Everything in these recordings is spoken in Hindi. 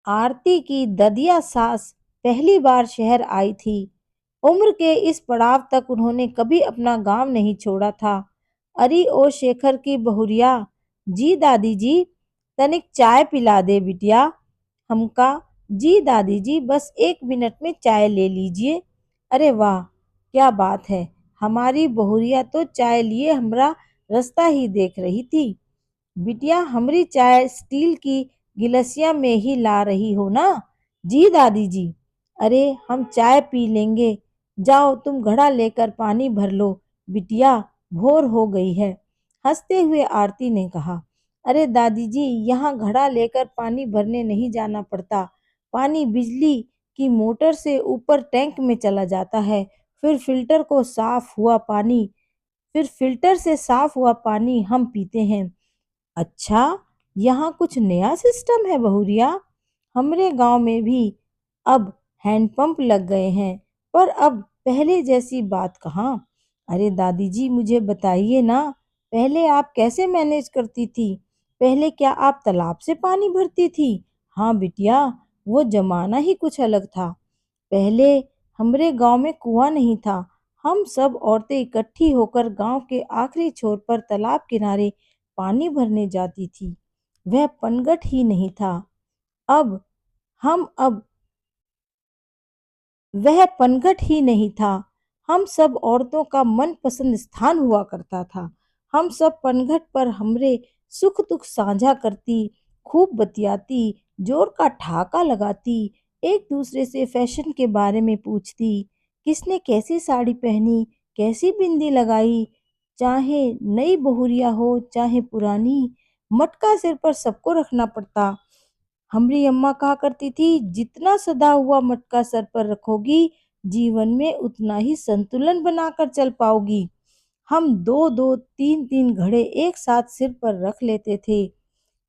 आरती की ददिया सास पहली बार शहर आई थी। उम्र के इस पड़ाव तक उन्होंने कभी अपना गांव नहीं छोड़ा था। अरे ओ शेखर की बहुरिया, जी दादी जी, तनिक चाय पिला दे बिटिया हमका। जी दादी जी, बस 1 मिनट में चाय ले लीजिए। अरे वाह, क्या बात है। हमारी बहुरिया तो चाय लिए हमरा रास्ता ही देख रही थी। बिटिया, हमरी चाय स्टील की गिलसिया में ही ला रही हो ना? जी दादी जी। अरे हम चाय पी लेंगे, जाओ तुम घड़ा लेकर पानी भर लो बिटिया, भोर हो गई है। हंसते हुए आरती ने कहा, अरे दादी जी, यहाँ घड़ा लेकर पानी भरने नहीं जाना पड़ता। पानी बिजली की मोटर से ऊपर टैंक में चला जाता है। फिर फिल्टर को साफ हुआ पानी फिर फिल्टर से साफ हुआ पानी हम पीते हैं। अच्छा, यहाँ कुछ नया सिस्टम है बहुरिया। हमरे गांव में भी अब हैंडपंप लग गए हैं, पर अब पहले जैसी बात कहाँ। अरे दादी जी, मुझे बताइए ना, पहले आप कैसे मैनेज करती थी? पहले क्या आप तालाब से पानी भरती थी? हाँ बिटिया, वो जमाना ही कुछ अलग था। पहले हमरे गांव में कुआं नहीं था। हम सब औरतें इकट्ठी होकर गांव के आखिरी छोर पर तालाब किनारे पानी भरने जाती थी। वह पनघट ही नहीं था। अब हम अब वह पनघट ही नहीं था। हम सब औरतों का मनपसंद स्थान हुआ करता था। हम सब पनघट पर हमरे सुख दुख साझा करती, खूब बतियाती, जोर का ठहाका लगाती, एक दूसरे से फैशन के बारे में पूछती, किसने कैसी साड़ी पहनी, कैसी बिंदी लगाई, चाहे नई बहुरिया हो चाहे पुरानी, मटका सिर पर सबको रखना पड़ता। हमारी अम्मा कहा करती थी, जितना सदा हुआ मटका सर पर रखोगी, जीवन में उतना ही संतुलन बनाकर चल पाओगी। हम दो दो तीन तीन घड़े एक साथ सिर पर रख लेते थे।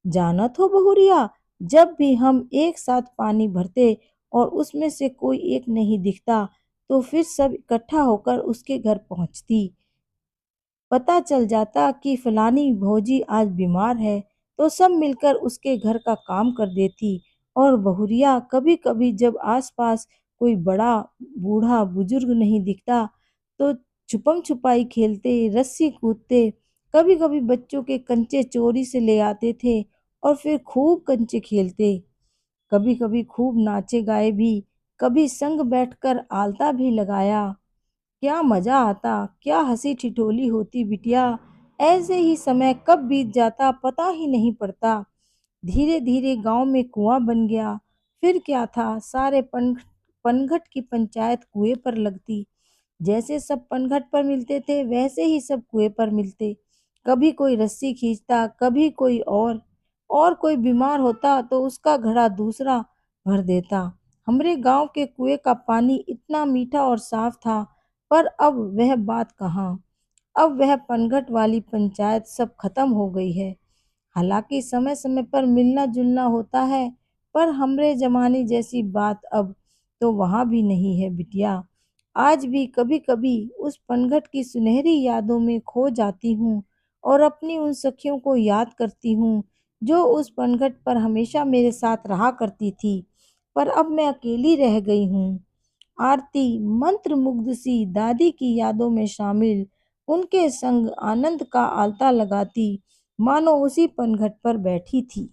जानत हो बहुरिया, जब भी हम एक साथ पानी भरते और उसमें से कोई एक नहीं दिखता, तो फिर सब इकट्ठा होकर उसके घर पहुंचती। पता चल जाता कि फलानी भौजी आज बीमार है, तो सब मिलकर उसके घर का काम कर देती। और बहुरिया, कभी कभी जब आसपास कोई बड़ा बूढ़ा बुजुर्ग नहीं दिखता, तो छुपम छुपाई खेलते, रस्सी कूदते, कभी कभी बच्चों के कंचे चोरी से ले आते थे और फिर खूब कंचे खेलते। कभी कभी खूब नाचे गाए भी, कभी संग बैठकर आलता भी लगाया। क्या मजा आता, क्या हंसी ठिठोली होती बिटिया। ऐसे ही समय कब बीत जाता पता ही नहीं पड़ता। धीरे धीरे गांव में कुआं बन गया। फिर क्या था, सारे पनघट की पंचायत कुएं पर लगती। जैसे सब पनघट पर मिलते थे, वैसे ही सब कुएं पर मिलते। कभी कोई रस्सी खींचता, कभी कोई और कोई बीमार होता तो उसका घड़ा दूसरा भर देता। हमरे गांव के कुएं का पानी इतना मीठा और साफ था, पर अब वह बात कहाँ। अब वह पनघट वाली पंचायत सब खत्म हो गई है। हालांकि समय समय पर मिलना जुलना होता है, पर हमरे जमाने जैसी बात अब तो वहाँ भी नहीं है बिटिया। आज भी कभी कभी उस पनघट की सुनहरी यादों में खो जाती हूँ और अपनी उन सखियों को याद करती हूँ, जो उस पनघट पर हमेशा मेरे साथ रहा करती थी। पर अब मैं अकेली रह गई हूँ। आरती मंत्रमुग्ध सी दादी की यादों में शामिल, उनके संग आनंद का आलता लगाती, मानो उसी पनघट पर बैठी थी।